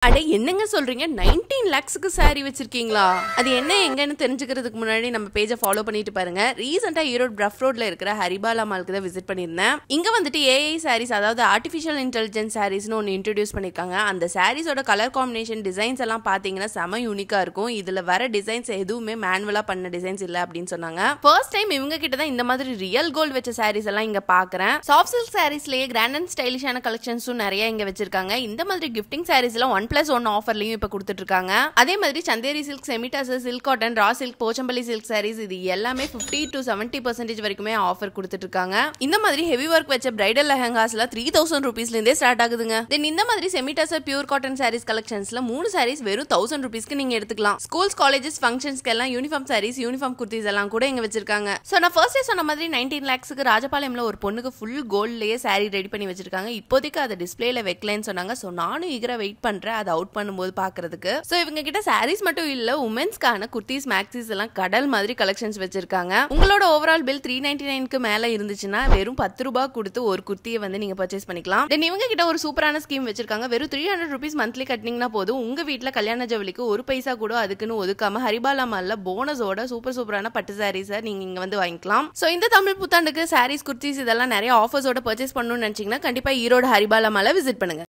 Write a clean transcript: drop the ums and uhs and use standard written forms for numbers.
அட என்னங்க சொல்றீங்க 19 lakhsக்கு saree வச்சிருக்கீங்களா? அது என்ன எங்கன்னு தெரிஞ்சுக்கிறதுக்கு முன்னாடி நம்ம பேஜை ஃபாலோ பண்ணிட்டு பாருங்க. ரீசெண்டா ஈரோடு பிரஃப் ரோட்ல இருக்கிற ஹரிபாலா மால்க்கு தான் விசிட் பண்ணியிருந்தேன். இங்க வந்துட்டு ஏஐ sarees, அதாவது ஆர்டிஃபிஷியல் இன்டெலிஜென்ஸ் sareesனு ஒன்று இன்ட்ரடியூஸ் பண்ணிருக்காங்க. அந்த சாரீஸோட கலர் காம்பினேஷன் டிசைன்ஸ் எல்லாம் பாத்தீங்கன்னா செம யூனிக்கா இருக்கும். இதுல வர டிசைன்ஸ் எதுவுமே மேனுவலா பண்ண டிசைன்ஸ் இல்ல அப்படின்னு சொன்னாங்க. ஃபர்ஸ்ட் டைம் இவங்க கிட்ட தான் இந்த மாதிரி ரியல் கோல்ட் வச்ச sarees எல்லாம் இங்க பாக்குறேன். சாஃப்ட் சில்க் sareesலயே கிராண்ட் அண்ட் ஸ்டைலிஷான கலெக்ஷன்ஸும் நிறைய இங்க வச்சிருக்காங்க. இந்த மாதிரி கிஃப்டிங் sarees எல்லாம் 1+1 ஆஃபர்லயும் இப்ப கொடுத்துட்டு இருக்காங்க. அதே மாதிரி சந்தேரி சில்க், செமிடாசர், சில்க் காட்டன், ரா சில்க், போச்சம்பள்ளி சில்க் sarees இது எல்லாமே 50 to 70% வரைக்குமே ஆஃபர் கொடுத்துட்டு இருக்காங்க. இந்த மாதிரி ஹெவி ஒர்க் வச்ச பிரைடல் லெஹங்காஸ்ல 3000 ரூபீஸ்ல இருந்தே ஸ்டார்ட் ஆகுதுங்க. தென் இந்த மாதிரி செமிடாசர் பியூர் காட்டன் sarees கலெக்ஷன்ஸ்ல 3 sarees வெறும் 1000 ரூபீஸ்க்கு நீங்க எடுத்துக்கலாம். ஸ்கூல்ஸ், காலேஜஸ், ஃபங்க்ஷன்ஸ்க்கு எல்லாம் யூனிஃபார்ம் sarees, யூனிஃபார்ம் குர்த்திஸ் எல்லாம் கூட இங்க வச்சிருக்காங்க. சோ நான் ஃபர்ஸ்டே சொன்ன மாதிரி 19 lakhsக்கு ராஜபாளையம்ல ஒரு பொண்ணுக்கு ஃபுல் கோல்ட்லயே saree ரெடி பண்ணி வச்சிருக்காங்க. இப்போதைக்கு அதை டிஸ்பிளேல வைக்கலன்னு சொன்னாங்க. சோ நானும் ஈகரா வெயிட் பண்றேன் அதை அவுட் பண்ணும்போது பாக்குறதுக்கு. சோ இவங்க கிட்ட sarees மட்டும் இல்ல, உமன்ஸ்க்கான குர்த்திஸ், மேக்ஸிஸ் எல்லாம் கடல் மாதிரி கலெக்ஷன்ஸ் வச்சிருக்காங்க. உங்களோட ஓவரால் பில் 399க்கு மேல இருந்துச்சுன்னா வெறும் 10 ரூபாய் கொடுத்து ஒரு குர்த்தியை வந்து நீங்க பர்ச்சேஸ் பண்ணிக்கலாம். தென் இவங்க கிட்ட ஒரு சூப்பரான ஸ்கீம் வச்சிருக்காங்க. வெறும் 300 ரூபீஸ் மந்த்லி கட்டினீங்கன்னா போதும், உங்க வீட்டுல கல்யாண ஜவுளிக்கு ஒரு பைசா கூட அதுக்குன்னு ஒதுக்காம ஹரிபாலா மால்ல போனஸோட சூப்பரான பட்டு சாரீஸை நீங்க இங்க வந்து வாங்கிக்கலாம். சோ இந்த தமிழ் புத்தாண்டுக்கு sarees, குர்த்திஸ் இதெல்லாம் நிறைய ஆஃபர்ஸோட பர்ச்சேஸ் பண்ணணும்னு நினைச்சீங்கன்னா கண்டிப்பா ஈரோடு ஹரிபாலா மால்ல விசிட் பண்ணுங்க.